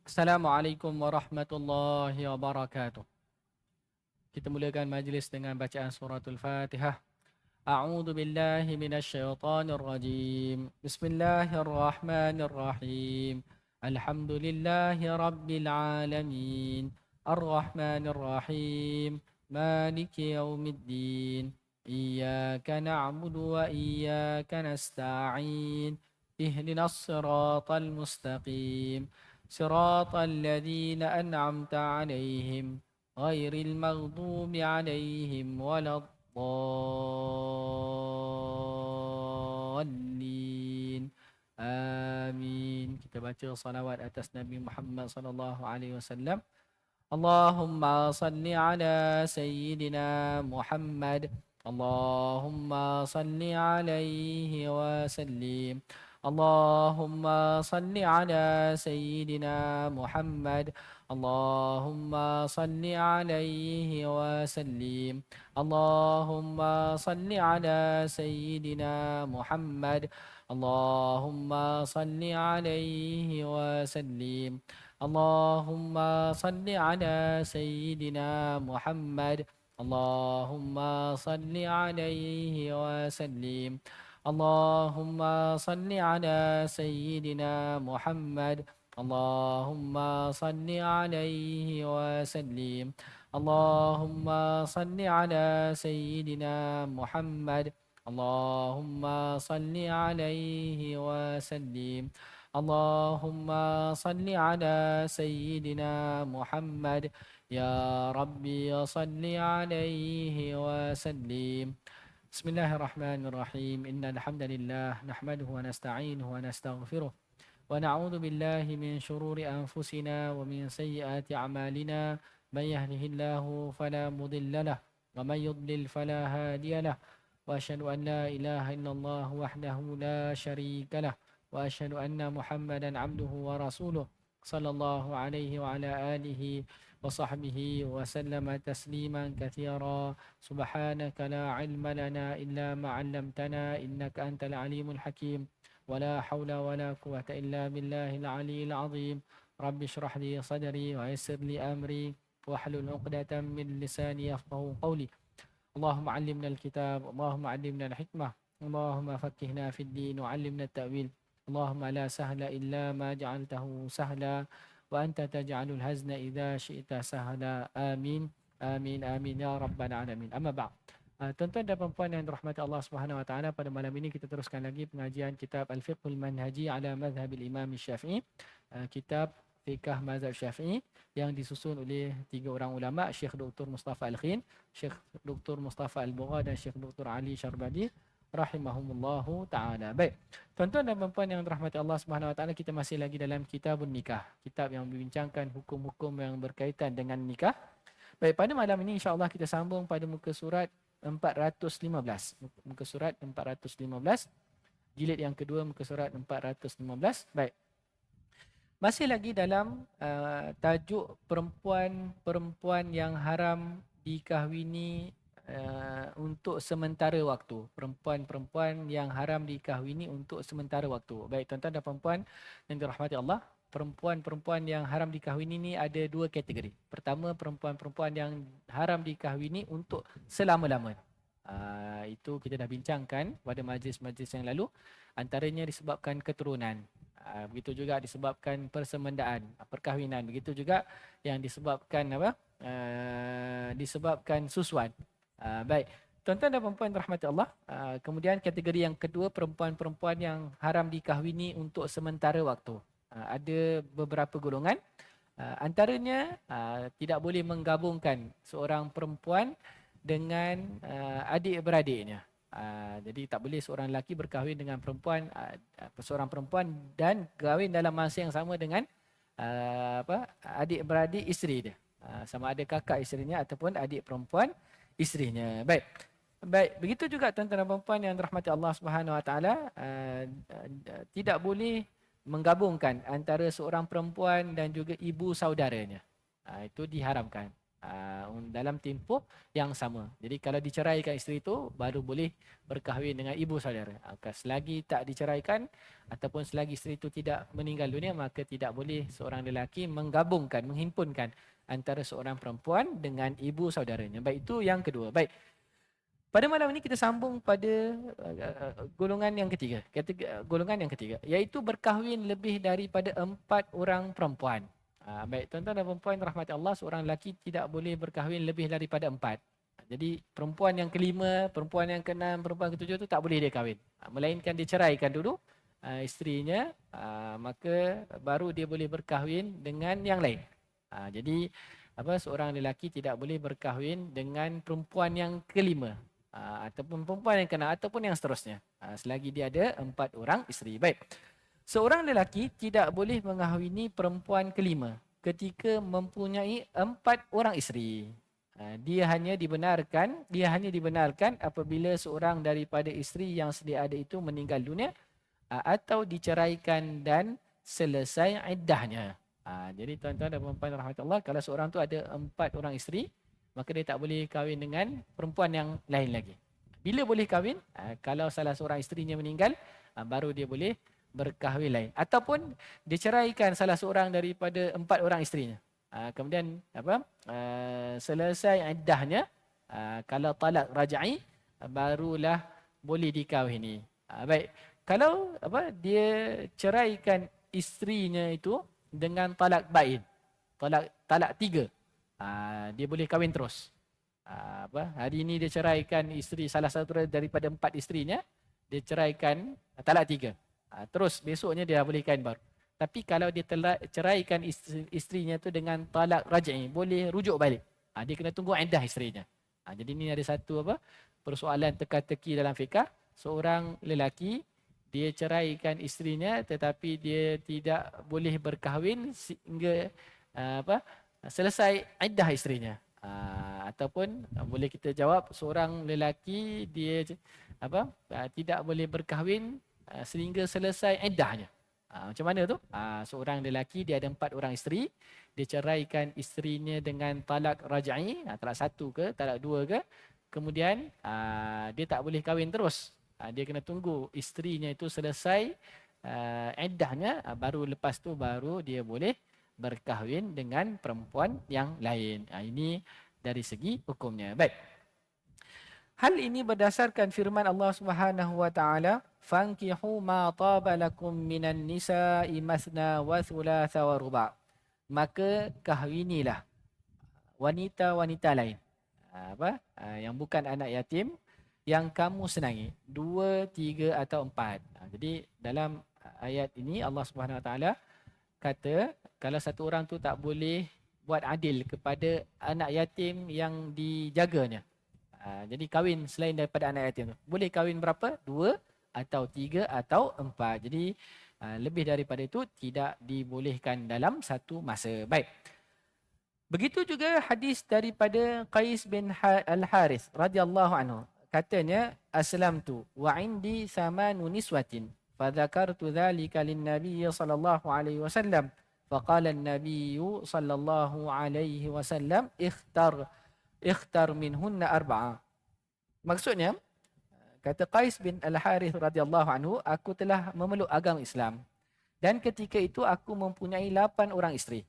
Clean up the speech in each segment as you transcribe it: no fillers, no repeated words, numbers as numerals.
Assalamualaikum warahmatullahi wabarakatuh. Kita mulakan majlis dengan bacaan suratul Fatihah. A'udzu billahi minasyaitonir rajim. Bismillahirrahmanirrahim. Alhamdulillahi rabbil alamin. Arrahmanir rahim. Maliki yaumiddin. Iyyaka na'budu wa iyyaka nasta'in. Ihdinas siratal mustaqim. صراط الذين أنعمت عليهم غير المغضوب عليهم ولا الضالين آمين. Kita baca salawat atas Nabi Muhammad sallallahu alaihi wasallam. اللهم صل على سيدنا محمد. اللهم صل عليه وسلم. اللهم صل على سيدنا محمد. اللهم صل عليه وسلم. اللهم صل على سيدنا محمد. اللهم صل عليه وسلم. اللهم صل على سيدنا محمد. اللهم صل عليه وسلم. اللهم صل على سيدنا محمد. اللهم صل عليه وسلم. اللهم صل على سيدنا محمد. اللهم صل عليه وسلم. اللهم صل على سيدنا محمد. يا ربي صل عليه وسلم. بسم الله الرحمن الرحيم. إن الحمد لله نحمده ونستعينه ونستغفره ونعوذ بالله من شرور أنفسنا ومن سيئات أعمالنا. من يهده الله فلا مضل له ومن يضلل فلا هادي له. وأشهد أن لا إله إلا الله وحده لا شريك له. وأشهد أن محمدا عبده ورسوله صلى الله عليه وعلى آله وصحبه وسلم تسليما كثيرا. سبحانك لا علم لنا إلا ما علمتنا إنك أنت العليم الحكيم. ولا حول ولا قوة إلا بالله العلي العظيم. رب اشرح لي صدري ويسر لي أمري واحلل عقدة من لساني يفقهوا قولي. اللهم علمنا الكتاب. اللهم علمنا الحكمة. اللهم فقهنا في الدين وعلمنا التأويل. اللهم لا سهل إلا ما جعلته سهلا وأنت تجعل الحزن إذا شئت سهلا. آمين آمين آمين يا رب العالمين. أما بعد. Tuan-tuan dan puan yang dirahmati Allah Subhanahu wa taala, pada malam ini kita teruskan lagi pengajian kitab Al-Fiqhul Manhaji ala Madhhabil Imam Syafi'i. Kitab Fiqh Mazhab Syafi'i yang disusun oleh tiga orang ulama, Syekh Dr. Mustafa Al-Khin, Syekh Dr. Mustafa Al-Bugha dan Syekh Dr. Ali Syarbadi rahimahumullahu taala. Baik. Tuan-tuan dan puan yang dirahmati Allah Subhanahu wa taala, kita masih lagi dalam Kitabun Nikah, kitab yang membincangkan hukum-hukum yang berkaitan dengan nikah. Baik, pada malam ini insya-Allah kita sambung pada muka surat 415. Muka surat 415. Jilid yang kedua, muka surat 415. Baik. Masih lagi dalam tajuk perempuan-perempuan yang haram dikahwini untuk sementara waktu. Perempuan-perempuan yang haram dikahwini untuk sementara waktu. Baik, tuan-tuan dan puan yang dirahmati Allah, perempuan-perempuan yang haram dikahwini ni ada dua kategori. Pertama, perempuan-perempuan yang haram dikahwini untuk selama-lamanya. Itu kita dah bincangkan pada majlis-majlis yang lalu. Antaranya disebabkan keturunan. Begitu juga disebabkan persemendaan, perkahwinan. Begitu juga yang disebabkan apa? Disebabkan susuan. Baik. Tuan-tuan dan puan rahmati Allah. Kemudian kategori yang kedua, perempuan-perempuan yang haram dikahwini untuk sementara waktu. Ada beberapa golongan. Antaranya tidak boleh menggabungkan seorang perempuan dengan adik-beradiknya. Jadi tak boleh seorang lelaki berkahwin dengan perempuan, seorang perempuan dan kahwin dalam masa yang sama dengan adik-beradik isteri dia. Sama ada kakak isterinya ataupun adik perempuan isterinya. Baik. Baik, begitu juga tuan-tuan dan puan yang dirahmati Allah Subhanahu wa taala, tidak boleh menggabungkan antara seorang perempuan dan juga ibu saudaranya. Itu diharamkan. dalam tempoh yang sama. Jadi kalau diceraikan isteri itu baru boleh berkahwin dengan ibu saudara. Selagi tak diceraikan ataupun selagi isteri itu tidak meninggal dunia, maka tidak boleh seorang lelaki menggabungkan, menghimpunkan antara seorang perempuan dengan ibu saudaranya. Baik, itu yang kedua. Baik. Pada malam ini kita sambung pada golongan yang ketiga. Golongan yang ketiga, iaitu berkahwin lebih daripada 4 orang perempuan. Baik, tuan-tuan dan perempuan rahmati Allah, seorang lelaki tidak boleh berkahwin lebih daripada 4. Jadi perempuan yang kelima, perempuan yang keenam, perempuan ketujuh itu tak boleh dia kahwin. Melainkan dia ceraikan dulu isterinya, maka baru dia boleh berkahwin dengan yang lain. Jadi seorang lelaki tidak boleh berkahwin dengan perempuan yang kelima, ataupun perempuan yang keenam, ataupun yang seterusnya, selagi dia ada 4 orang isteri. Baik. Seorang lelaki tidak boleh mengahwini perempuan kelima ketika mempunyai 4 orang isteri. Dia hanya dibenarkan apabila seorang daripada isteri yang sedia ada itu meninggal dunia atau diceraikan dan selesai iddahnya. Jadi tuan-tuan dan puan-puan rahmatullah, kalau seorang tu ada 4 orang isteri, maka dia tak boleh kahwin dengan perempuan yang lain lagi. Bila boleh kahwin? Kalau salah seorang isterinya meninggal, baru dia boleh berkahwin lain. Ataupun diceraikan salah seorang daripada 4 orang isterinya. Kemudian selesai iddahnya, kalau talak rajai, barulah boleh dikahwini. Baik. Kalau dia ceraikan isterinya itu dengan talak bain, talak 3, dia boleh kahwin terus. Hari ini dia ceraikan isteri salah satu daripada 4 isterinya, dia ceraikan talak 3. Terus besoknya dia boleh kahwin baru. Tapi kalau dia telah ceraikan isterinya tu dengan talak raj'i, boleh rujuk balik. Dia kena tunggu iddah isterinya. Jadi ini ada satu persoalan teka-teki dalam fiqh. Seorang lelaki dia ceraikan isterinya tetapi dia tidak boleh berkahwin sehingga selesai iddah isterinya. Ataupun boleh kita jawab seorang lelaki dia tidak boleh berkahwin sehingga selesai iddahnya. Macam mana tu? Seorang lelaki dia ada 4 orang isteri, dia ceraikan isterinya dengan talak raj'i, talak 1 ke, talak 2 ke, kemudian dia tak boleh kahwin terus. Dia kena tunggu isterinya itu selesai iddahnya, baru lepas tu baru dia boleh berkahwin dengan perempuan yang lain. Ini dari segi hukumnya. Baik. Hal ini berdasarkan firman Allah Subhanahu wa taala, "Fankihu ma taba lakum minan nisa'i masna wa thulatha wa ruba'." Maka kahwinilah wanita-wanita lain. Yang bukan anak yatim yang kamu senangi, 2, 3 atau 4. Jadi dalam ayat ini Allah Subhanahu wa taala kata kalau satu orang tu tak boleh buat adil kepada anak yatim yang dijaganya. Jadi kahwin selain daripada anak yatim tu. Boleh kahwin berapa? 2 atau 3 atau 4. Jadi lebih daripada itu tidak dibolehkan dalam satu masa. Baik. Begitu juga hadis daripada Qais bin Al-Harith radhiyallahu anhu. Katanya, "Aslamtu wa indi thamanu niswatin. Fadzakartu dzalika lin-nabiy sallallahu alaihi wasallam. Faqala an-nabiy sallallahu alaihi wasallam, ikhtar minhunna 4." Maksudnya, kata Qais bin Al-Harith radhiyallahu anhu, aku telah memeluk agama Islam dan ketika itu aku mempunyai 8 orang isteri.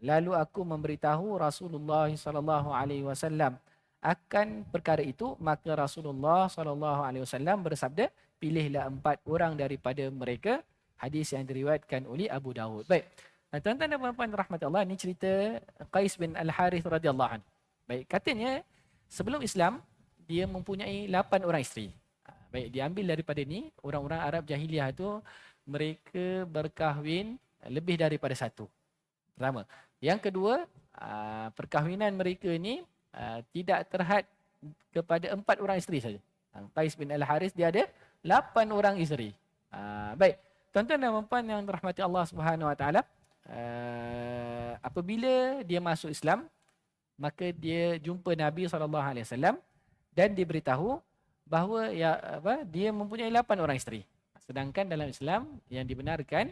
Lalu aku memberitahu Rasulullah sallallahu alaihi wasallam akan perkara itu, maka Rasulullah sallallahu alaihi wasallam bersabda, pilihlah 4 orang daripada mereka. Hadis yang diriwayatkan oleh Abu Dawud. Baik. Tuan-tuan dan puan-puan rahmatullah, ini cerita Qais bin Al-Harith radhiyallahu anhu. Baik, katanya sebelum Islam dia mempunyai 8 orang isteri. Baik, diambil daripada ni, orang-orang Arab jahiliah tu mereka berkahwin lebih daripada satu. Pertama. Yang kedua, perkahwinan mereka ni tidak terhad kepada 4 orang isteri saja. Qais bin Al-Harith dia ada 8 orang isteri. Baik, tuan-tuan dan puan yang dirahmati Allah Subhanahu wa taala, apabila dia masuk Islam, maka dia jumpa Nabi SAW dan diberitahu bahawa dia mempunyai 8 orang isteri. Sedangkan dalam Islam yang dibenarkan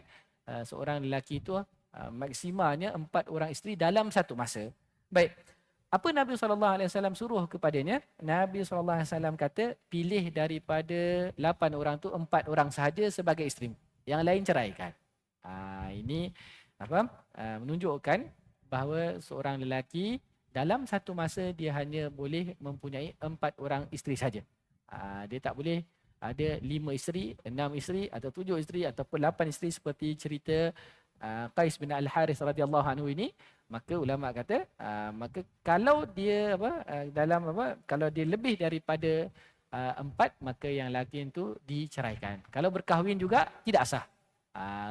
seorang lelaki itu maksimalnya 4 orang isteri dalam satu masa. Baik. Apa Nabi SAW suruh kepadanya? Nabi SAW kata, pilih daripada 8 orang tu 4 orang sahaja sebagai isteri. Yang lain ceraikan. Ini apa? Menunjukkan bahawa seorang lelaki dalam satu masa dia hanya boleh mempunyai 4 orang isteri saja. Dia tak boleh ada 5 isteri, 6 isteri atau 7 isteri ataupun 8 isteri seperti cerita Qais bin Al-Harith radhiyallahu anhu ini. Maka ulama kata maka kalau dia dalam kalau dia lebih daripada 4, maka yang lelaki itu diceraikan. Kalau berkahwin juga tidak sah.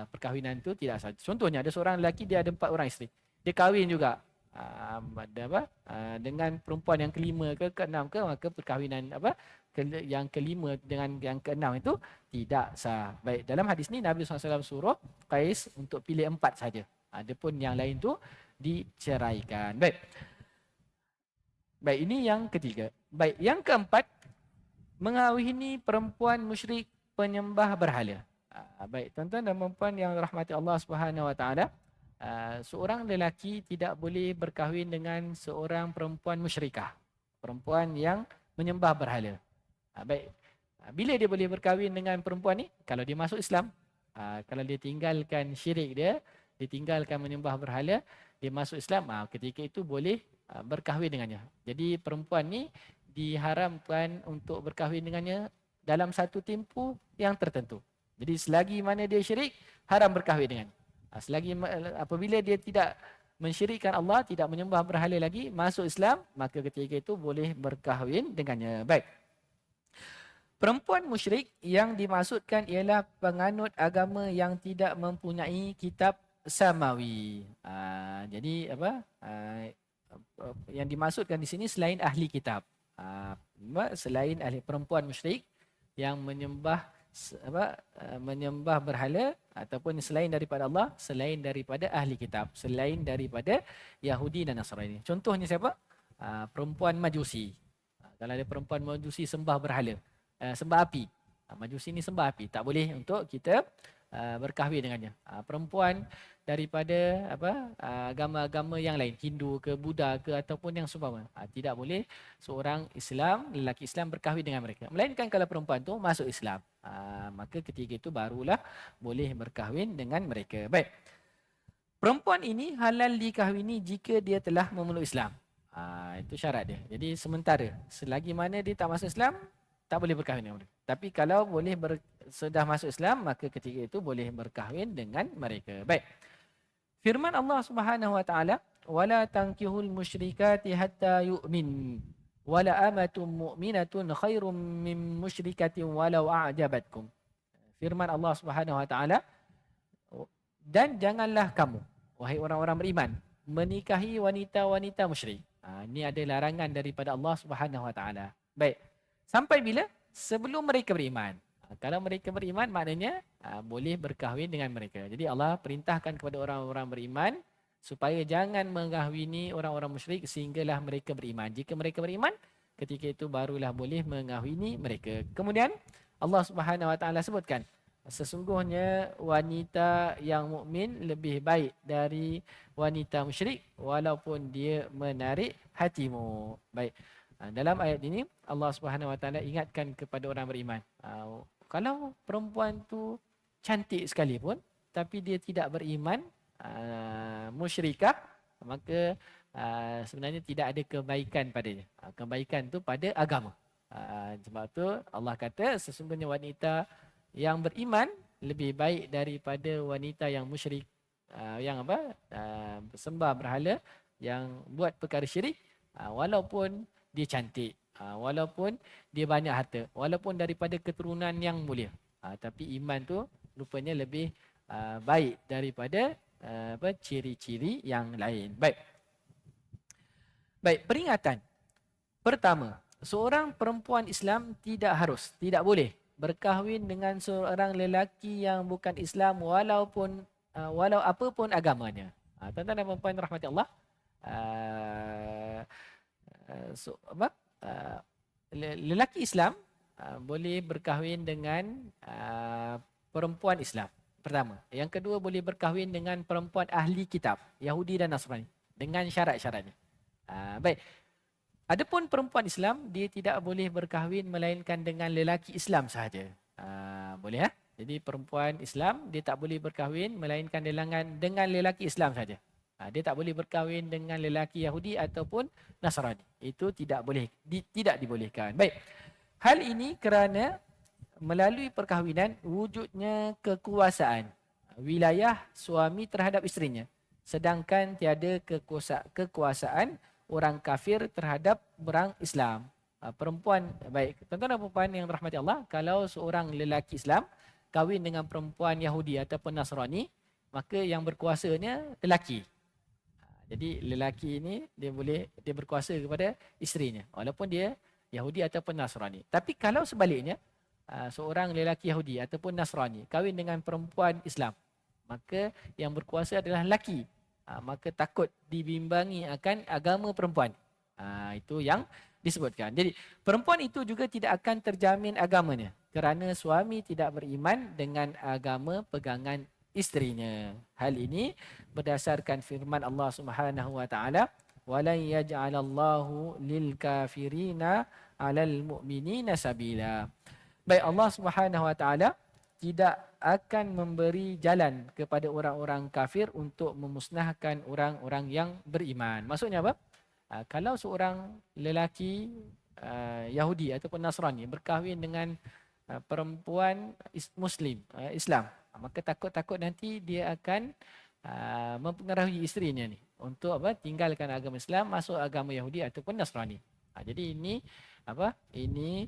Perkahwinan itu tidak sah. Contohnya ada seorang lelaki dia ada 4 orang isteri. Dia kahwin juga dengan perempuan yang kelima ke keenam ke, maka perkahwinan yang kelima dengan yang keenam itu tidak sah. Baik, dalam hadis ni Nabi SAW suruh Qais untuk pilih 4 saja. Adapun yang lain tu diceraikan. Baik. Baik, ini yang ketiga. Baik, yang keempat, mengawini perempuan musyrik penyembah berhala. Baik, tuan-tuan dan puan yang rahmati Allah Subhanahu Wa Taala, seorang lelaki tidak boleh berkahwin dengan seorang perempuan musyrikah, perempuan yang menyembah berhala. Baik, bila dia boleh berkahwin dengan perempuan ni? Kalau dia masuk Islam. Kalau dia tinggalkan syirik dia tinggalkan menyembah berhala, dia masuk Islam, ketika itu boleh berkahwin dengannya. Jadi perempuan ni diharamkan untuk berkahwin dengannya dalam satu tempoh yang tertentu. Jadi selagi mana dia syirik, haram berkahwin dengan. Selagi apabila dia tidak mensyirikkan Allah, tidak menyembah berhala lagi, masuk Islam, maka ketika itu boleh berkahwin dengannya. Baik. Perempuan musyrik yang dimaksudkan ialah penganut agama yang tidak mempunyai kitab samawi. Jadi yang dimaksudkan di sini selain ahli kitab. Selain ahli perempuan musyrik yang menyembah menyembah berhala ataupun selain daripada Allah, selain daripada ahli kitab, selain daripada Yahudi dan Nasrani. Contohnya siapa? Perempuan Majusi. Kalau ada perempuan Majusi sembah berhala, sembah api. Majusi ni sembah api, tak boleh untuk kita berkahwin dengannya. Perempuan daripada agama-agama yang lain, Hindu ke, Buddha ke ataupun yang seumpama, tidak boleh seorang Islam, lelaki Islam berkahwin dengan mereka. Melainkan kalau perempuan tu masuk Islam, maka ketika itu barulah boleh berkahwin dengan mereka. Baik. Perempuan ini halal dikahwini jika dia telah memeluk Islam. Itu syarat dia. Jadi sementara selagi mana dia tak masuk Islam, tak boleh berkahwin dengan mereka. Tapi kalau boleh sudah masuk Islam, maka ketika itu boleh berkahwin dengan mereka. Baik. Firman Allah Subhanahu Wa Taala, "Wala tankihul musyrikati hatta yu'min, wala amatun mu'minatun khairum min musyrikatin walau a'jabatkum." Firman Allah Subhanahu Wa Taala, dan janganlah kamu, wahai orang-orang beriman, menikahi wanita-wanita musyrik. Ini ada larangan daripada Allah Subhanahu Wa Taala. Baik. Sampai bila? Sebelum mereka beriman. Kalau mereka beriman, maknanya boleh berkahwin dengan mereka. Jadi Allah perintahkan kepada orang-orang beriman supaya jangan mengahwini orang-orang musyrik sehinggalah mereka beriman. Jika mereka beriman, ketika itu barulah boleh mengahwini mereka. Kemudian Allah Subhanahu Wa Taala sebutkan, sesungguhnya wanita yang mukmin lebih baik dari wanita musyrik walaupun dia menarik hatimu. Baik. Dalam ayat ini Allah Subhanahu Wa Taala ingatkan kepada orang beriman, kalau perempuan tu cantik sekalipun tapi dia tidak beriman, musyrikah, maka sebenarnya tidak ada kebaikan padanya. Kebaikan tu pada agama. Sebab tu Allah kata sesungguhnya wanita yang beriman lebih baik daripada wanita yang musyrik, yang sembah berhala, yang buat perkara syirik, walaupun dia cantik, walaupun dia banyak harta, walaupun daripada keturunan yang mulia, tapi iman tu rupanya lebih baik daripada ciri-ciri yang lain. Baik. Baik, peringatan. Pertama, seorang perempuan Islam tidak boleh berkahwin dengan seorang lelaki yang bukan Islam walau apapun agamanya. Tuan-tuan dan puan rahmati Allah, lelaki Islam boleh berkahwin dengan perempuan Islam. Pertama. Yang kedua, boleh berkahwin dengan perempuan ahli kitab, Yahudi dan Nasrani, dengan syarat-syaratnya. Baik. Adapun perempuan Islam, dia tidak boleh berkahwin melainkan dengan lelaki Islam sahaja. Boleh ya? Jadi perempuan Islam, dia tak boleh berkahwin melainkan dengan lelaki Islam sahaja. Dia tak boleh berkahwin dengan lelaki Yahudi ataupun Nasrani. Itu tidak boleh, tidak dibolehkan. Baik. Hal ini kerana melalui perkahwinan wujudnya kekuasaan wilayah suami terhadap isterinya. Sedangkan tiada kekuasaan orang kafir terhadap orang Islam. Perempuan, baik, tuan-tuan dan puan yang dirahmati Allah, kalau seorang lelaki Islam kahwin dengan perempuan Yahudi ataupun Nasrani, maka yang berkuasanya lelaki. Jadi lelaki ini dia berkuasa kepada isterinya walaupun dia Yahudi ataupun Nasrani. Tapi kalau sebaliknya, seorang lelaki Yahudi ataupun Nasrani kahwin dengan perempuan Islam, maka yang berkuasa adalah lelaki. Maka takut dibimbangi akan agama perempuan. Itu yang disebutkan. Jadi perempuan itu juga tidak akan terjamin agamanya kerana suami tidak beriman dengan agama pegangan isterinya. Hal ini berdasarkan firman Allah Subhanahu wa taala, "Walan yaj'alallahu lil kafirina 'alal mu'minina sabila." Baik, Allah Subhanahu wa taala tidak akan memberi jalan kepada orang-orang kafir untuk memusnahkan orang-orang yang beriman. Maksudnya apa? Kalau seorang lelaki Yahudi ataupun Nasrani berkahwin dengan perempuan Muslim, Islam, maka takut-takut nanti dia akan mempengaruhi isterinya ni untuk apa? Tinggalkan agama Islam, masuk agama Yahudi ataupun Nasrani. Jadi ini apa? Ini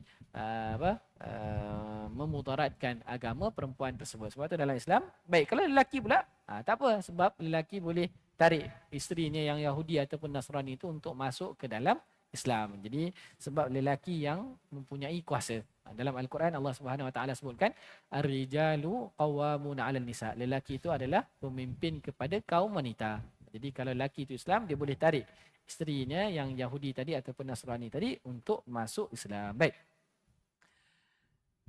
memudaratkan agama perempuan tersebut. Sebab itu dalam Islam, baik kalau lelaki pula, tak apa, sebab lelaki boleh tarik isterinya yang Yahudi ataupun Nasrani itu untuk masuk ke dalam Islam. Jadi sebab lelaki yang mempunyai kuasa. Dalam Al-Quran Allah Subhanahu Wa Taala sebutkan ar-rijalu qawwamuna 'alan nisa. Lelaki itu adalah pemimpin kepada kaum wanita. Jadi kalau lelaki itu Islam, dia boleh tarik isterinya yang Yahudi tadi ataupun Nasrani tadi untuk masuk Islam. Baik.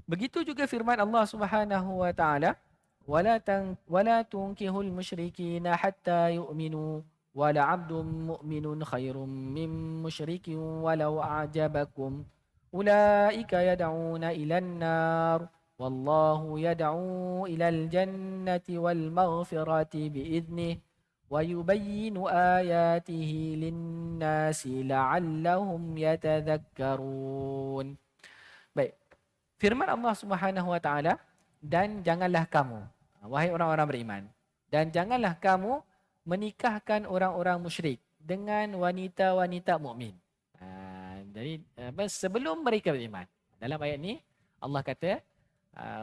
Begitu juga firman Allah Subhanahu Wa Taala, wala tunkihul musyrikina hatta yu'minu wala 'abdun mu'minun khairum min musyrikin walau a'jabakum. Ulaika yad'una ilan nar wallahu yad'u ilal jannati wal maghfirati bi'idnih wa yubayyinu ayatihi lin-nasi la'allahum yatadhakkarun. Baik. Firman Allah Subhanahu wa taala, dan janganlah kamu, wahai orang-orang beriman, dan janganlah kamu menikahkan orang-orang musyrik dengan wanita-wanita mukmin. Jadi sebelum mereka beriman. Dalam ayat ini Allah kata,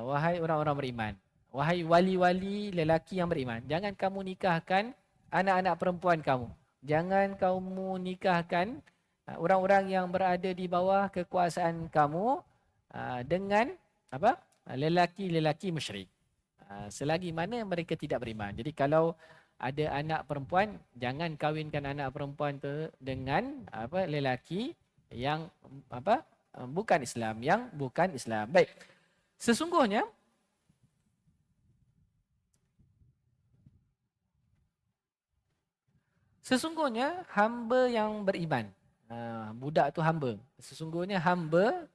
wahai orang-orang beriman, wahai wali-wali lelaki yang beriman, jangan kamu nikahkan anak-anak perempuan kamu. Jangan kamu nikahkan orang-orang yang berada di bawah kekuasaan kamu dengan apa? Lelaki-lelaki musyrik. Selagi mana mereka tidak beriman. Jadi kalau ada anak perempuan, jangan kahwinkan anak perempuan tu dengan apa? Lelaki yang apa? Bukan Islam, yang bukan Islam. Baik. Sesungguhnya hamba yang beriman, budak tu hamba. Sesungguhnya hamba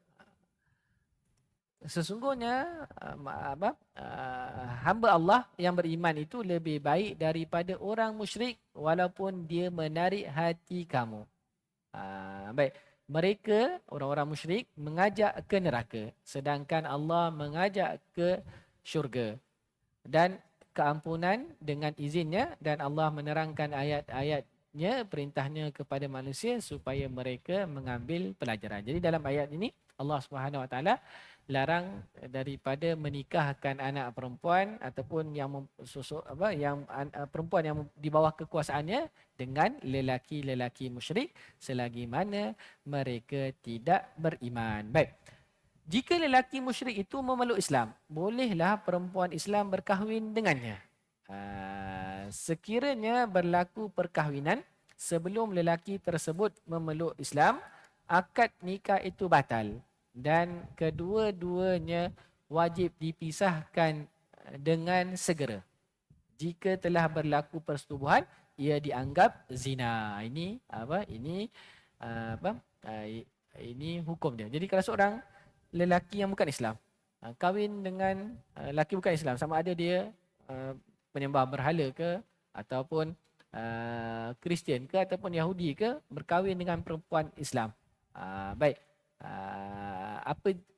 hamba Allah yang beriman itu lebih baik daripada orang musyrik walaupun dia menarik hati kamu. Baik, mereka orang-orang musyrik mengajak ke neraka, sedangkan Allah mengajak ke syurga dan keampunan dengan izinnya, dan Allah menerangkan ayat-ayatnya, perintahnya kepada manusia supaya mereka mengambil pelajaran. Jadi dalam ayat ini Allah Subhanahu Wa Taala larang daripada menikahkan anak perempuan ataupun yang perempuan yang di bawah kekuasaannya dengan lelaki-lelaki musyrik selagi mana mereka tidak beriman. Baik. Jika lelaki musyrik itu memeluk Islam, bolehlah perempuan Islam berkahwin dengannya. Sekiranya berlaku perkahwinan sebelum lelaki tersebut memeluk Islam, akad nikah itu batal dan kedua-duanya wajib dipisahkan dengan segera. Jika telah berlaku persetubuhan, ia dianggap zina. Ini apa? Ini apa? Ini hukum dia. Jadi kalau seorang lelaki yang bukan Islam kahwin dengan lelaki bukan Islam, sama ada dia penyembah berhala ke ataupun Kristian ke ataupun Yahudi ke, berkahwin dengan perempuan Islam. Baik.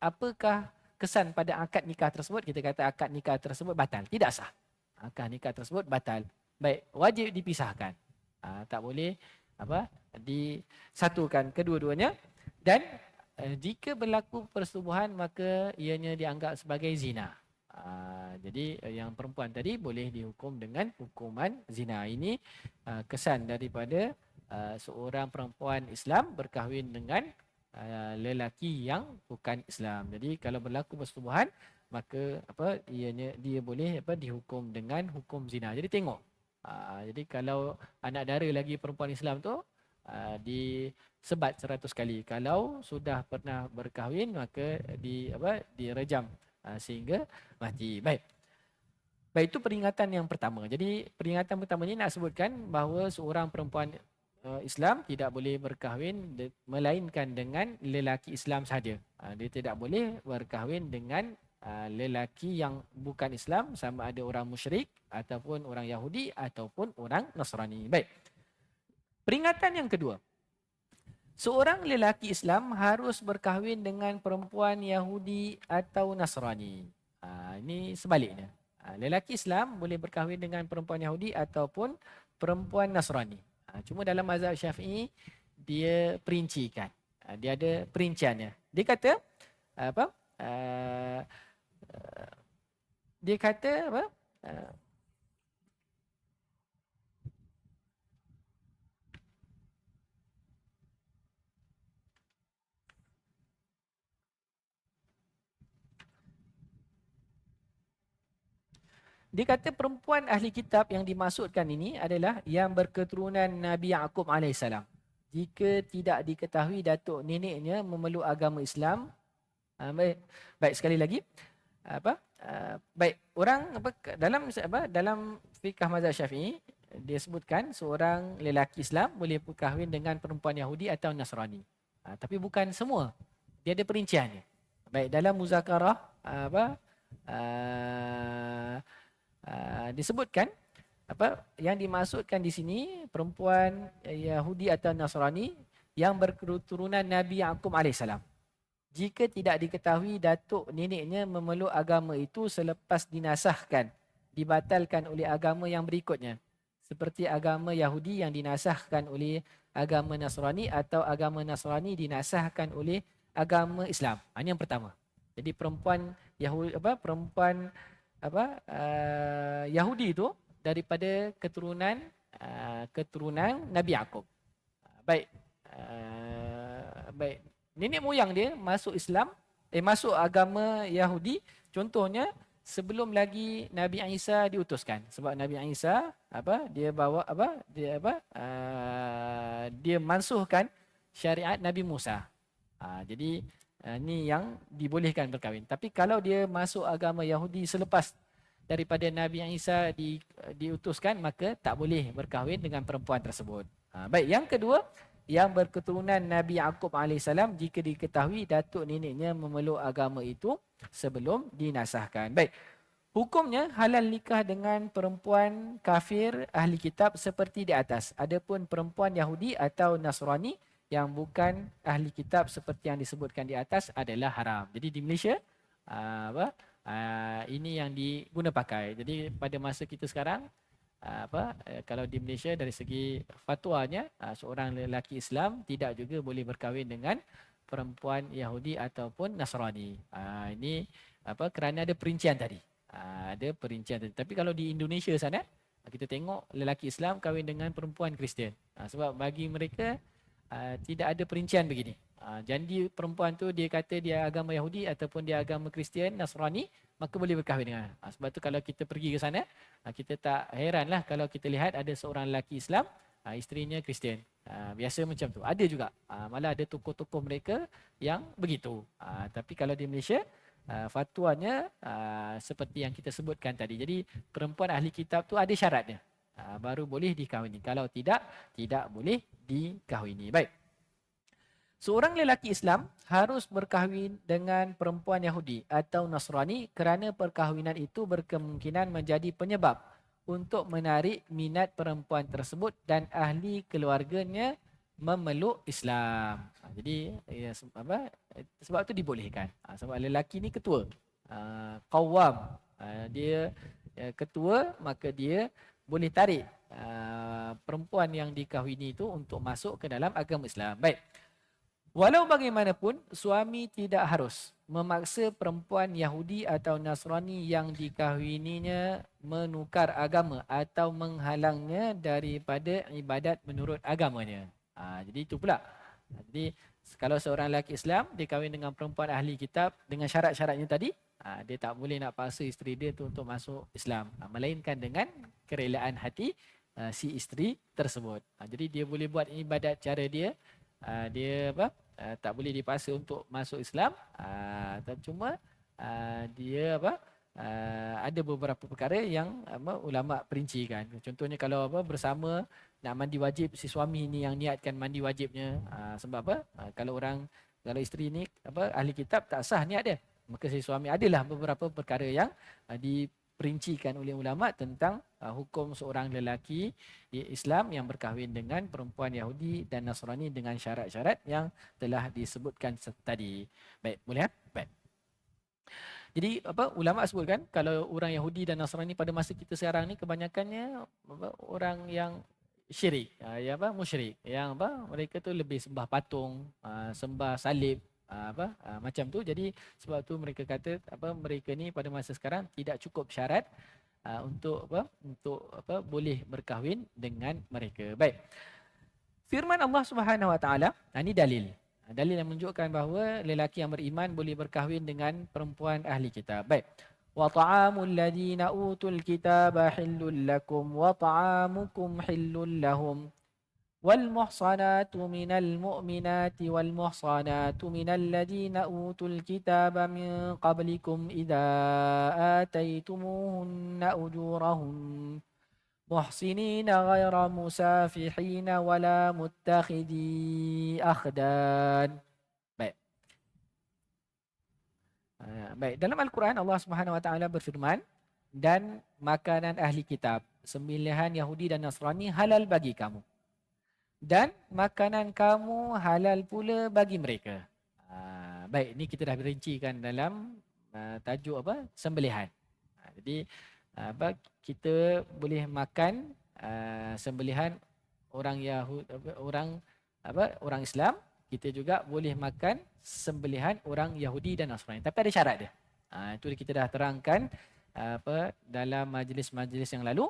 Apakah kesan pada akad nikah tersebut? Kita kata akad nikah tersebut batal, tidak sah. Akad nikah tersebut batal. Baik, wajib dipisahkan. Tak boleh apa disatukan kedua-duanya. Dan jika berlaku persetubuhan maka ianya dianggap sebagai zina. Jadi yang perempuan tadi boleh dihukum dengan hukuman zina. Ini kesan daripada seorang perempuan Islam berkahwin dengan lelaki yang bukan Islam. Jadi kalau berlaku persetubuhan maka dia boleh dihukum dengan hukum zina. Jadi tengok. Jadi kalau anak dara lagi perempuan Islam tu disebat 100 kali. Kalau sudah pernah berkahwin maka direjam sehingga mati. Baik. Baik, itu peringatan yang pertama. Jadi peringatan pertama ini nak sebutkan bahawa seorang perempuan Islam tidak boleh berkahwin melainkan dengan lelaki Islam sahaja. Dia tidak boleh berkahwin dengan lelaki yang bukan Islam, sama ada orang musyrik ataupun orang Yahudi ataupun orang Nasrani. Baik. Peringatan yang kedua. Seorang lelaki Islam harus berkahwin dengan perempuan Yahudi atau Nasrani. Ini sebaliknya. Lelaki Islam boleh berkahwin dengan perempuan Yahudi ataupun perempuan Nasrani. Cuma dalam mazhab Syafi'i dia perincikan. Dia ada perinciannya. Dia kata apa? Dia kata apa? Dia kata perempuan ahli kitab yang dimaksudkan ini adalah yang berketurunan Nabi Yaqub AS. Jika tidak diketahui datuk neneknya memeluk agama Islam. Baik sekali lagi. Baik, orang dalam fikah mazhab Syafi'i dia sebutkan seorang lelaki Islam boleh berkahwin dengan perempuan Yahudi atau Nasrani. Tapi bukan semua. Dia ada perinciannya. Baik, dalam muzakarah disebutkan yang dimaksudkan di sini perempuan Yahudi atau Nasrani yang berketurunan Nabi Yaqub AS. Jika tidak diketahui datuk neneknya memeluk agama itu selepas dinasahkan, dibatalkan oleh agama yang berikutnya, seperti agama Yahudi yang dinasahkan oleh agama Nasrani atau agama Nasrani dinasahkan oleh agama Islam. Ini yang pertama. Jadi perempuan Yahudi Yahudi itu daripada keturunan Nabi Yaqub. Baik. Baik. Nenek moyang dia masuk Islam, masuk agama Yahudi, contohnya sebelum lagi Nabi Isa diutuskan. Sebab Nabi Isa dia mansuhkan syariat Nabi Musa. Jadi ini yang dibolehkan berkahwin. Tapi kalau dia masuk agama Yahudi selepas daripada Nabi Isa diutuskan, maka tak boleh berkahwin dengan perempuan tersebut. Baik, yang kedua, yang berketurunan Nabi Yaqub AS jika diketahui datuk neneknya memeluk agama itu sebelum dinasahkan. Baik, hukumnya halal nikah dengan perempuan kafir ahli kitab seperti di atas. Adapun perempuan Yahudi atau Nasrani yang bukan ahli kitab seperti yang disebutkan di atas adalah haram. Jadi di Malaysia ini yang diguna pakai. Jadi pada masa kita sekarang kalau di Malaysia dari segi fatwanya seorang lelaki Islam tidak juga boleh berkahwin dengan perempuan Yahudi ataupun Nasrani. Ini kerana ada perincian tadi. Ada perincian tadi. Tapi kalau di Indonesia sana kita tengok lelaki Islam kahwin dengan perempuan Kristian. Sebab bagi mereka tidak ada perincian begini. Jadi perempuan tu dia kata dia agama Yahudi ataupun dia agama Kristian, Nasrani, maka boleh berkahwin dengan. Sebab tu kalau kita pergi ke sana, kita tak heranlah kalau kita lihat ada seorang lelaki Islam, isterinya Kristian. Biasa macam tu. Ada juga. Malah ada tokoh-tokoh mereka yang begitu. Tapi kalau di Malaysia, fatwanya seperti yang kita sebutkan tadi. Jadi perempuan ahli kitab tu ada syaratnya. baru boleh dikahwini. Kalau tidak, tidak boleh dikahwini. Baik. Seorang lelaki Islam harus berkahwin dengan perempuan Yahudi atau Nasrani kerana perkahwinan itu berkemungkinan menjadi penyebab untuk menarik minat perempuan tersebut dan ahli keluarganya memeluk Islam. Jadi ya, sebab itu dibolehkan. Sebab lelaki ni ketua. Qawwam. Dia ketua, maka dia boleh tarik perempuan yang dikahwini itu untuk masuk ke dalam agama Islam. Baik. Walau bagaimanapun, suami tidak harus memaksa perempuan Yahudi atau Nasrani yang dikahwininya menukar agama atau menghalangnya daripada ibadat menurut agamanya. Jadi itu pula. Jadi kalau seorang lelaki Islam dikahwin dengan perempuan ahli kitab dengan syarat-syaratnya tadi, dia tak boleh nak paksa isteri dia tu untuk masuk Islam. Melainkan dengan kerelaan hati si isteri tersebut. Jadi dia boleh buat ibadat cara dia. Dia tak boleh dipaksa untuk masuk Islam, cuma dia ada beberapa perkara yang ulama perincikan. Contohnya kalau bersama nak mandi wajib, si suami ni yang niatkan mandi wajibnya, sebab kalau isteri ni ahli kitab tak sah niat dia, maka si suami adalah beberapa perkara yang diperincikan oleh ulama tentang hukum seorang lelaki di Islam yang berkahwin dengan perempuan Yahudi dan Nasrani dengan syarat-syarat yang telah disebutkan tadi. Baik, boleh kan? Baik. Jadi ulama sebutkan kalau orang Yahudi dan Nasrani pada masa kita sekarang ni kebanyakannya orang yang syirik, musyrik, yang mereka tu lebih sembah patung, sembah salib, macam tu. Jadi sebab tu mereka kata mereka ni pada masa sekarang tidak cukup syarat untuk boleh berkahwin dengan mereka. Baik. Firman Allah Subhanahu Wa Taala, ini dalil yang menunjukkan bahawa lelaki yang beriman boleh berkahwin dengan perempuan ahli kitab. Baik. Wa ta'amul ladina utul kitaba hillul lakum wa ta'amukum hillul lahum. والمحصنات من المؤمنات والمحصنات من الذين أوتوا الكتاب من قبلكم إذا آتيتموهن أجورهن محصنين غير مسافحين ولا متخذي أخدان. Baik. Baik, dalam Al-Quran Allah Subhanahu Wa Taala berfirman, dan makanan ahli kitab, sembelihan Yahudi dan Nasrani halal bagi kamu. Dan makanan kamu halal pula bagi mereka. Baik, ini kita dah rincikan dalam tajuk sembelihan. Jadi kita boleh makan sembelihan orang Yahudi, orang Islam. Kita juga boleh makan sembelihan orang Yahudi dan Nasrani. Tapi ada syarat dia. Itu kita dah terangkan dalam majlis-majlis yang lalu.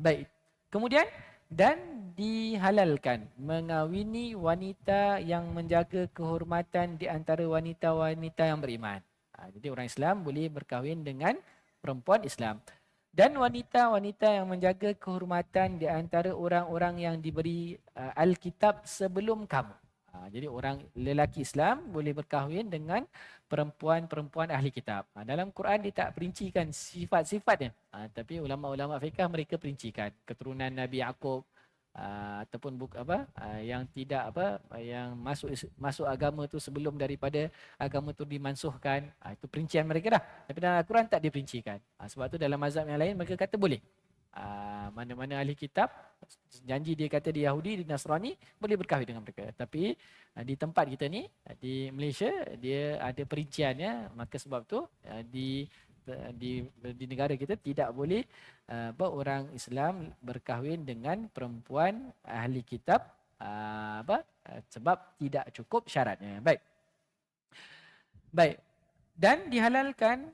Baik. Kemudian dan dihalalkan mengawini wanita yang menjaga kehormatan di antara wanita-wanita yang beriman. Jadi orang Islam boleh berkahwin dengan perempuan Islam. Dan wanita-wanita yang menjaga kehormatan di antara orang-orang yang diberi Alkitab sebelum kamu. Jadi orang lelaki Islam boleh berkahwin dengan perempuan-perempuan ahli kitab. Dalam Quran dia tak perincikan sifat-sifatnya. Tapi ulama-ulama fiqh mereka perincikan keturunan Nabi Yaqub ataupun yang tidak yang masuk agama tu sebelum daripada agama tu dimansuhkan. Itu perincian mereka dah. Tapi dalam Al-Quran tak diperincikan. Sebab tu dalam mazhab yang lain mereka kata boleh. Mana-mana ahli kitab janji dia kata di Yahudi, di Nasrani boleh berkahwin dengan mereka. Tapi di tempat kita ni di Malaysia dia ada perinciannya, maka sebab tu di negara kita tidak boleh orang Islam berkahwin dengan perempuan ahli kitab sebab tidak cukup syaratnya. Baik. Dan dihalalkan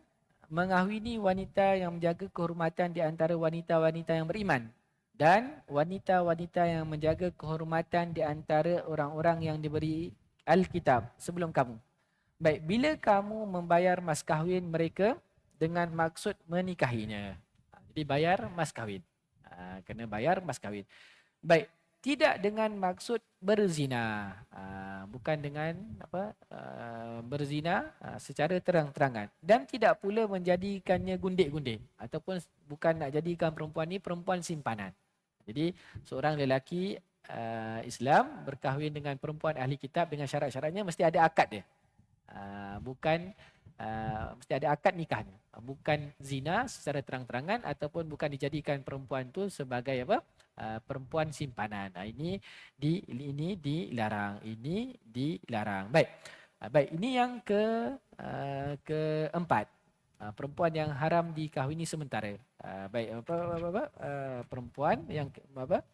mengahwini wanita yang menjaga kehormatan di antara wanita-wanita yang beriman dan wanita-wanita yang menjaga kehormatan di antara orang-orang yang diberi Alkitab sebelum kamu. Baik, bila kamu membayar mas kahwin mereka dengan maksud menikahinya. Jadi bayar mas kahwin. Kena bayar mas kahwin. Baik, tidak dengan maksud berzina. Bukan dengan berzina secara terang-terangan. Dan tidak pula menjadikannya gundik-gundik. Ataupun bukan nak jadikan perempuan ni perempuan simpanan. Jadi seorang lelaki Islam berkahwin dengan perempuan ahli kitab dengan syarat-syaratnya mesti ada akad dia. Bukan mesti ada akad nikahnya. Bukan zina secara terang-terangan ataupun bukan dijadikan perempuan tu sebagai apa? Perempuan simpanan. Ini dilarang. Ini dilarang. Baik. Baik, ini yang keempat. Perempuan yang haram dikahwini sementara. Baik, perempuan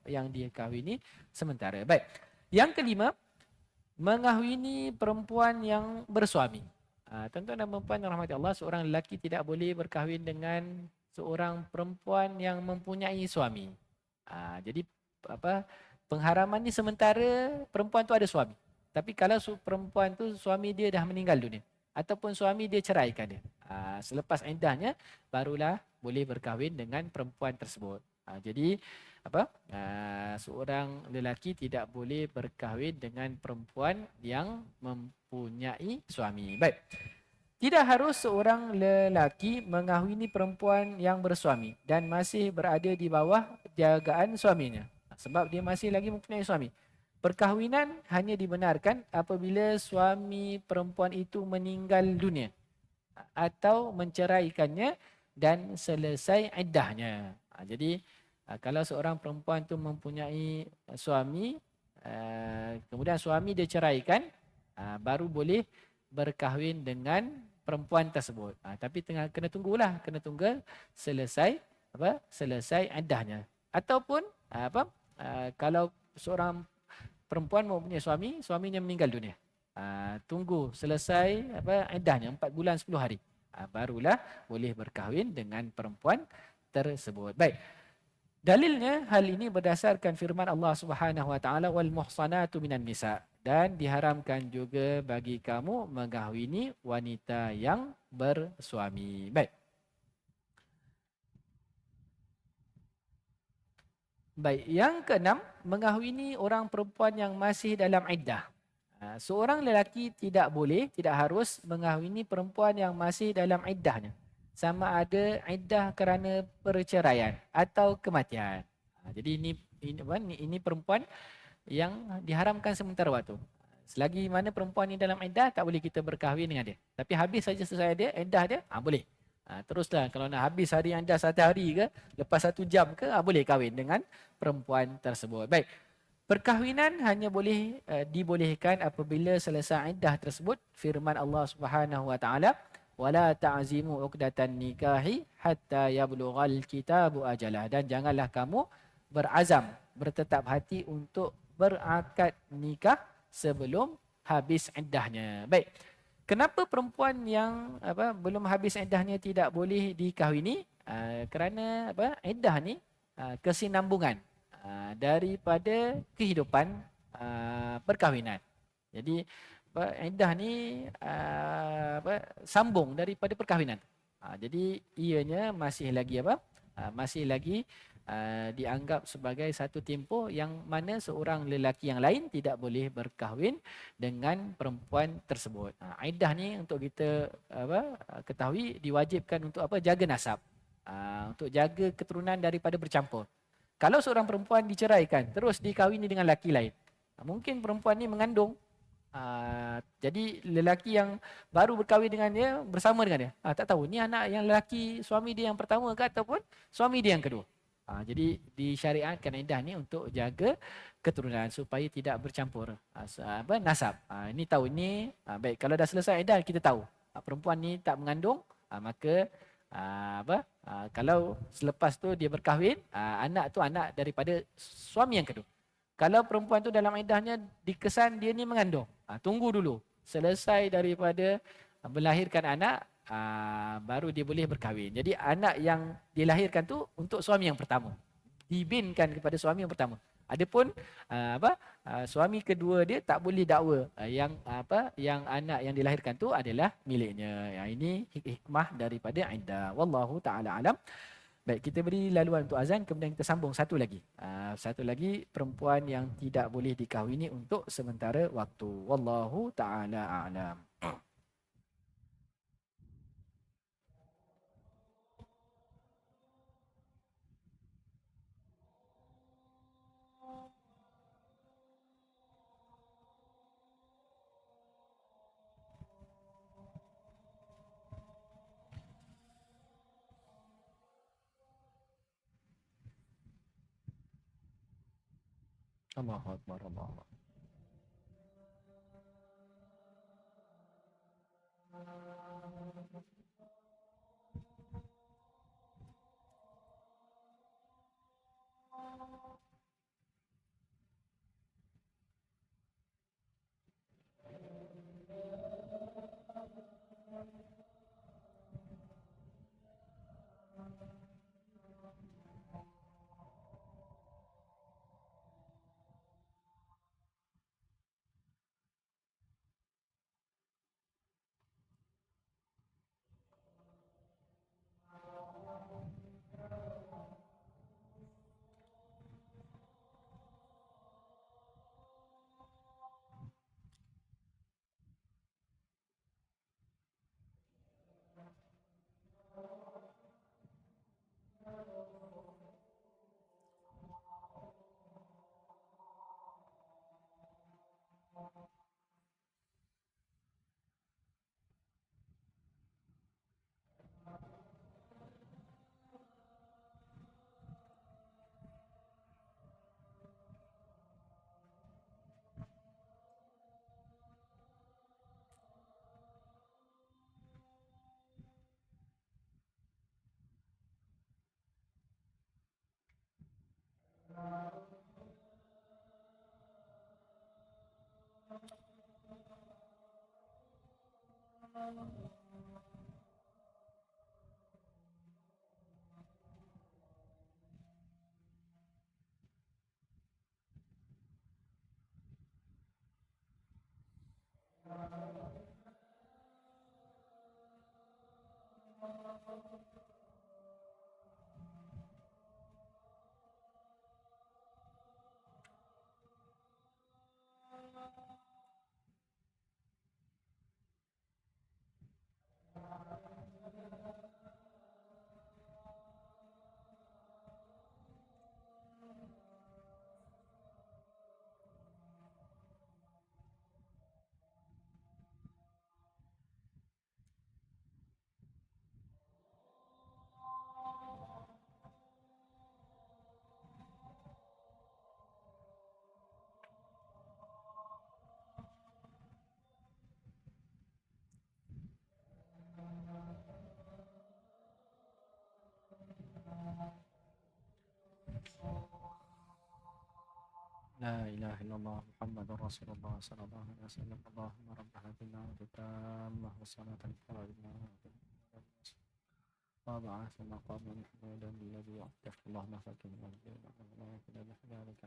yang dikahwini sementara. Baik. Yang kelima, mengahwini perempuan yang bersuami. Tuan-tuan dan puan yang rahmati Allah, seorang lelaki tidak boleh berkahwin dengan seorang perempuan yang mempunyai suami. Jadi pengharaman ni sementara perempuan tu ada suami. Tapi kalau perempuan tu suami dia dah meninggal dunia ataupun suami dia ceraikan dia, selepas iddahnya barulah boleh berkahwin dengan perempuan tersebut. Jadi seorang lelaki tidak boleh berkahwin dengan perempuan yang mempunyai suami. Baik. Tidak harus seorang lelaki mengahwini perempuan yang bersuami dan masih berada di bawah jagaan suaminya. Sebab dia masih lagi mempunyai suami. Perkahwinan hanya dibenarkan apabila suami perempuan itu meninggal dunia atau menceraikannya dan selesai iddahnya. Jadi kalau seorang perempuan itu mempunyai suami, kemudian suami dia ceraikan, baru boleh berkahwin dengan perempuan tersebut. Tapi kena tunggulah, kena tunggu selesai selesai iddahnya. Ataupun kalau seorang perempuan mempunyai suami, suaminya meninggal dunia. Tunggu selesai iddahnya 4 bulan 10 hari. Barulah boleh berkahwin dengan perempuan tersebut. Baik. Dalilnya hal ini berdasarkan firman Allah Subhanahu wa taala wal muhsanatu minan nisa, dan diharamkan juga bagi kamu mengahwini wanita yang bersuami. Baik. Baik, yang keenam, mengahwini orang perempuan yang masih dalam iddah. Seorang lelaki tidak boleh, tidak harus mengahwini perempuan yang masih dalam iddahnya. Sama ada iddah kerana perceraian atau kematian. Jadi ini perempuan yang diharamkan sementara waktu. Selagi mana perempuan ini dalam iddah, tak boleh kita berkahwin dengan dia. Tapi habis saja selesai dia, iddah dia, boleh. Teruslah kalau nak habis hari iddah 1 hari ke, lepas 1 jam ke, boleh kahwin dengan perempuan tersebut. Baik. Perkahwinan hanya boleh dibolehkan apabila selesai iddah tersebut. Firman Allah Subhanahu wa taala, wala ta'zimu uqdatan nikahi hatta yablughal kitabu ajalah, dan janganlah kamu berazam, bertetap hati untuk berakad nikah sebelum habis iddahnya. Baik. Kenapa perempuan yang belum habis iddahnya tidak boleh dikahwini? Kerana iddah ni kesinambungan daripada kehidupan perkahwinan. Jadi iddah ni sambung daripada perkahwinan. Jadi ianya masih lagi masih lagi dianggap sebagai satu tempoh yang mana seorang lelaki yang lain tidak boleh berkahwin dengan perempuan tersebut. Iddah ni untuk kita ketahui diwajibkan untuk jaga nasab. Untuk jaga keturunan daripada bercampur. Kalau seorang perempuan diceraikan terus dikahwini dengan lelaki lain, mungkin perempuan ni mengandung. Jadi lelaki yang baru berkahwin dengan dia bersama dengan dia, tak tahu ni anak yang lelaki suami dia yang pertama ke ataupun suami dia yang kedua. Jadi disyariatkan iddah ni untuk jaga keturunan supaya tidak bercampur nasab. Ini tahu ni baik, kalau dah selesai iddah kita tahu perempuan ni tak mengandung, maka kalau selepas tu dia berkahwin, anak tu anak daripada suami yang kedua. Kalau perempuan tu dalam iddahnya dikesan dia ni mengandung, tunggu dulu selesai daripada melahirkan anak, baru dia boleh berkahwin. Jadi anak yang dilahirkan tu untuk suami yang pertama, dibinkan kepada suami yang pertama. Adapun suami kedua dia tak boleh dakwa yang anak yang dilahirkan tu adalah miliknya. Ini hikmah daripada iddah. Wallahu taala alam. Baik, kita beri laluan untuk azan, kemudian kita sambung satu lagi. Satu lagi perempuan yang tidak boleh dikahwini untuk sementara waktu. Wallahu taala a'lam. Allahu Akbar, Allahu Akbar. لا إله إلا الله محمد رسول الله صلى الله عليه وسلم. اللهم رب هذه الدعوة التامة والصلاة القائمة وضعف مقام محمودا الذي وحده اللهم فكر الله كل بحذارك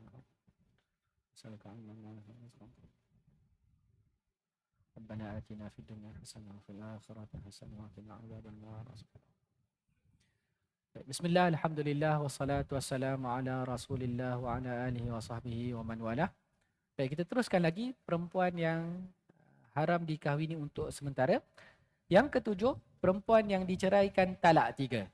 أسألك عنا ما ربنا آتنا في الدنيا حسنة وفي الآخرة حسنة وقنا عذاب النار. Bismillah, alhamdulillah, wassalatu wassalamu ala rasulillah wa ala alihi wa sahbihi wa man wala. Baik, kita teruskan lagi perempuan yang haram dikahwini untuk sementara. Yang ketujuh, perempuan yang diceraikan talak 3.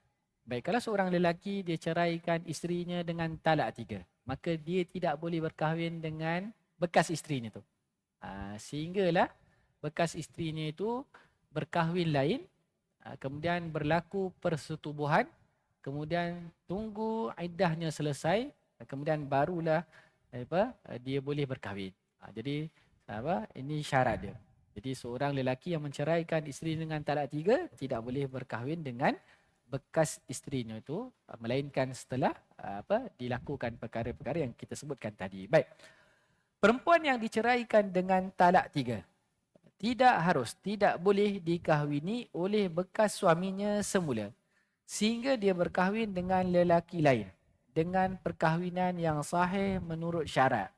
Baik, kalau seorang lelaki dia ceraikan isterinya dengan talak 3, maka dia tidak boleh berkahwin dengan bekas isterinya tu. Sehinggalah bekas isterinya itu berkahwin lain, kemudian berlaku persetubuhan, kemudian tunggu iddahnya selesai, kemudian barulah dia boleh berkahwin. Jadi ini syarat dia. Jadi seorang lelaki yang menceraikan isteri dengan talak 3 tidak boleh berkahwin dengan bekas isterinya itu, melainkan setelah dilakukan perkara-perkara yang kita sebutkan tadi. Baik. Perempuan yang diceraikan dengan talak 3 tidak boleh dikahwini oleh bekas suaminya semula, sehingga dia berkahwin dengan lelaki lain dengan perkahwinan yang sahih menurut syarak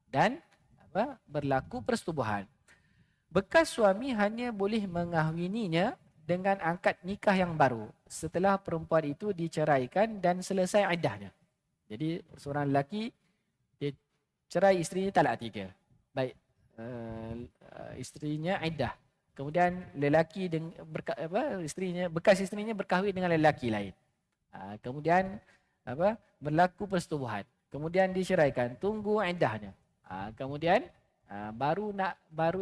dan berlaku persetubuhan. Bekas suami hanya boleh mengahwininya dengan akad nikah yang baru setelah perempuan itu diceraikan dan selesai iddahnya. Jadi seorang lelaki dia cerai isterinya talak 3. Baik, isterinya iddah. Kemudian lelaki bekas isterinya berkahwin dengan lelaki lain. Kemudian berlaku persetubuhan. Kemudian diceraikan, tunggu iddahnya. Kemudian baru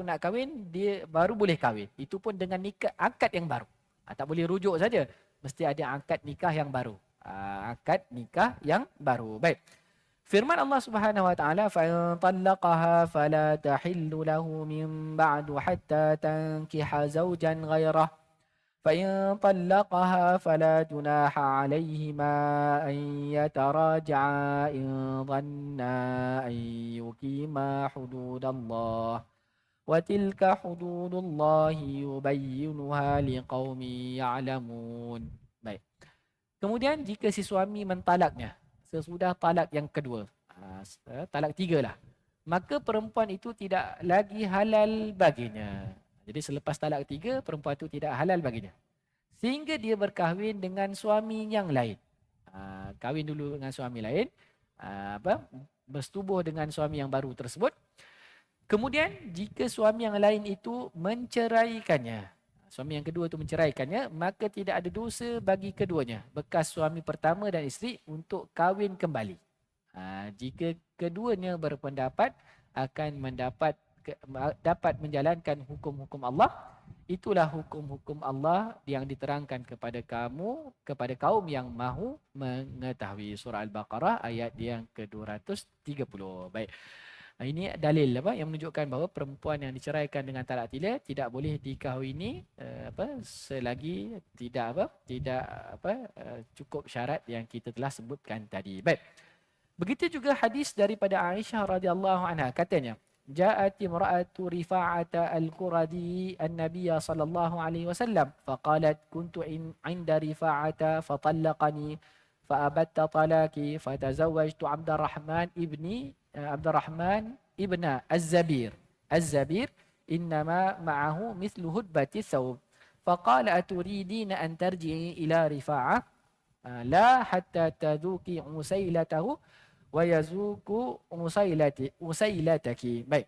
nak kahwin, dia baru boleh kahwin. Itu pun dengan nikah akad yang baru. Tak boleh rujuk saja, mesti ada akad nikah yang baru. Akad nikah yang baru. Baik. Firman Allah Subhanahu wa taala, "Fa in talaqaha fala tahillu lahu min ba'du hatta tankiha zawjan ghairah." فإن طلقها فلا جناح عليهما أن يتراجعا إن ظنا أن يقيما حدود الله وتلك حدود الله يبينها لقوم يعلمون. Baik. Kemudian jika si suami mentalaknya sesudah talak yang kedua, talak 3 lah, maka perempuan itu tidak lagi halal baginya. Jadi selepas talak 3, perempuan itu tidak halal baginya. Sehingga dia berkahwin dengan suami yang lain. Kahwin dulu dengan suami lain. Bersetubuh dengan suami yang baru tersebut. Kemudian jika suami yang lain itu menceraikannya. Suami yang kedua itu menceraikannya. Maka tidak ada dosa bagi keduanya. Bekas suami pertama dan isteri untuk kahwin kembali. Jika keduanya berpendapat akan dapat menjalankan hukum-hukum Allah, itulah hukum-hukum Allah yang diterangkan kepada kaum yang mahu mengetahui. Surah Al-Baqarah ayat yang ke-230. Baik. Ini dalil yang menunjukkan bahawa perempuan yang diceraikan dengan talak 3 tidak boleh dikahwini selagi tidak cukup syarat yang kita telah sebutkan tadi. Baik. Begitu juga hadis daripada Aisyah radhiyallahu anha, katanya, جاءت امرأة رفاعة القردي النبي صلى الله عليه وسلم فقالت كنت عند رفاعة فطلقني فأبت طلاقي فتزوجت عبد الرحمن ابن الزبير إنما معه مثل هدبة الثوب فقال أتريدين أن ترجعي إلى رفاعة لا حتى تذوقي عسيلته wayazuku usailataki. Baik.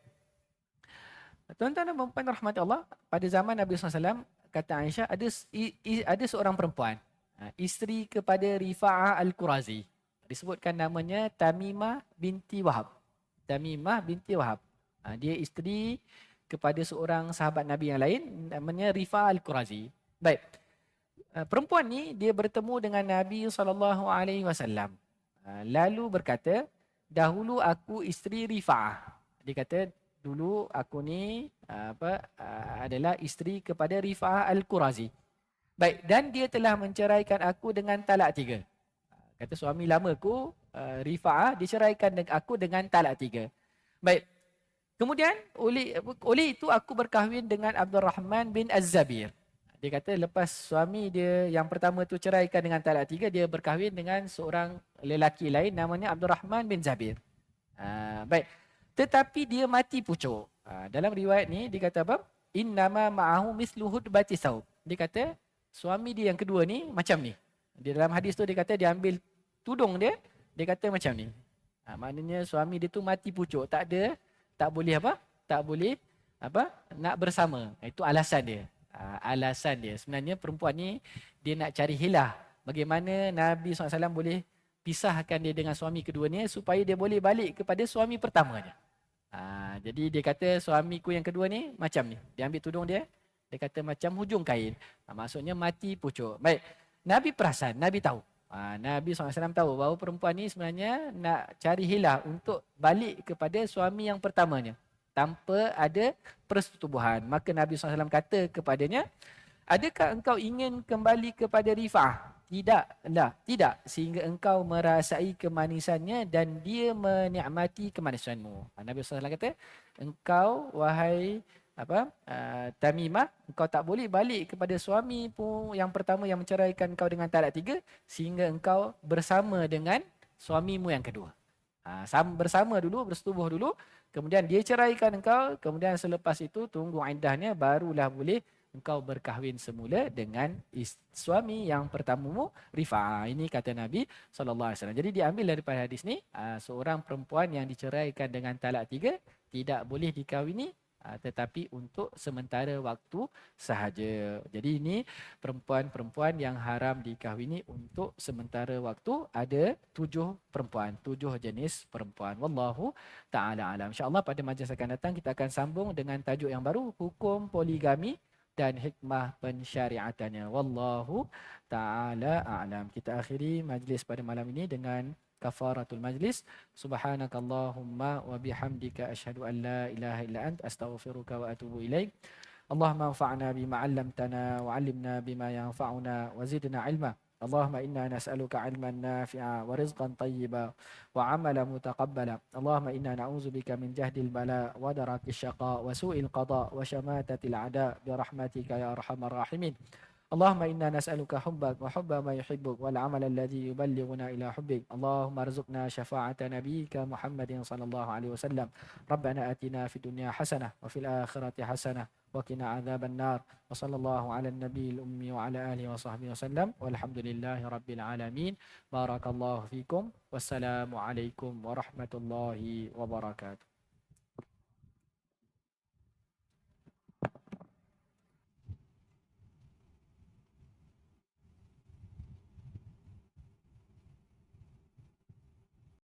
Tuan-tuan dan puan rahmat Allah, pada zaman Nabi SAW, kata Aisyah, ada seorang perempuan, isteri kepada Rifa'ah Al-Qurazi. Disebutkan namanya Tamimah binti Wahab. Dia isteri kepada seorang sahabat Nabi yang lain, namanya Rifa'ah Al-Qurazi. Baik. Perempuan ni dia bertemu dengan Nabi SAW. Lalu berkata, dahulu aku isteri Rifa'ah. Dia kata, dulu aku ni adalah isteri kepada Rifa'ah Al-Qurazi. Baik, dan dia telah menceraikan aku dengan talak 3. Kata suami lamaku, Rifa'ah, diceraikan aku dengan talak 3. Baik. Kemudian oleh itu aku berkahwin dengan Abdul Rahman bin Az-Zabir. Dia kata lepas suami dia yang pertama tu ceraikan dengan talak 3, dia berkahwin dengan seorang lelaki lain namanya Abdul Rahman bin Zabir. Baik. Tetapi dia mati pucuk. Dalam riwayat ni dia kata apa? Innama ma'ahu mislu hudbati saub. Dia kata suami dia yang kedua ni macam ni. Di dalam hadis tu dia kata dia ambil tudung dia kata macam ni. Maknanya suami dia tu mati pucuk, tak boleh nak bersama. Itu alasan dia. Sebenarnya perempuan ni dia nak cari hilah bagaimana Nabi SAW boleh pisahkan dia dengan suami keduanya supaya dia boleh balik kepada suami pertamanya. Jadi dia kata suamiku yang kedua ni macam ni. Dia ambil tudung dia kata macam hujung kain. Maksudnya mati pucuk. Baik. Nabi perasan, Nabi tahu. Nabi SAW tahu bahawa perempuan ni sebenarnya nak cari hilah untuk balik kepada suami yang pertamanya tanpa ada persetubuhan. Maka Nabi SAW kata kepadanya, adakah engkau ingin kembali kepada Rifa'ah? Tidak, sehingga engkau merasai kemanisannya dan dia menikmati kemanisanmu. Nabi SAW kata, engkau wahai Tamimah, engkau tak boleh balik kepada suami pun yang pertama yang menceraikan engkau dengan talak 3 sehingga engkau bersama dengan suamimu yang kedua. Bersama dulu, bersetubuh dulu, kemudian dia ceraikan engkau, kemudian selepas itu tunggu iddahnya, barulah boleh engkau berkahwin semula dengan suami yang pertamamu, Rifa'ah. Ini kata Nabi SAW. Jadi diambil daripada hadis ni, seorang perempuan yang diceraikan dengan talak 3 tidak boleh dikahwini, tetapi untuk sementara waktu sahaja. Jadi ini perempuan-perempuan yang haram dikahwini untuk sementara waktu. Ada 7 jenis perempuan. Wallahu ta'ala alam. InsyaAllah pada majlis akan datang kita akan sambung dengan tajuk yang baru, hukum poligami dan hikmah pensyariatannya. Wallahu ta'ala a'lam. Kita akhiri majlis pada malam ini dengan kafaratul majlis. Subhanakallahumma wa bihamdika asyhadu an la ilaha illa anta astaghfiruka wa atubu ilaik. Allahumma anfa'na bima 'allamtana wa 'allimna bima yanfa'una wa zidna 'ilma. اللهم إنا نسألك علما نافعا ورزقا طيبا وعملا متقبلا. اللهم إنا نعوذ بك من جهد البلاء ودرك الشقاء وسوء القضاء وشماتة الأعداء برحمتك يا أرحم الراحمين. اللهم إنا نسألك حبك وحب ما يحبك والعمل الذي يبلغنا إلى حبك. اللهم ارزقنا شفاعة نبيك محمد صلى الله عليه وسلم. ربنا آتنا في الدنيا حسنة وفي الآخرة حسنة وقنا عذاب النار. وصلى الله على النبي الأمي وعلى آله وصحبه وسلم والحمد لله رب العالمين. بارك الله فيكم والسلام عليكم ورحمة الله وبركاته.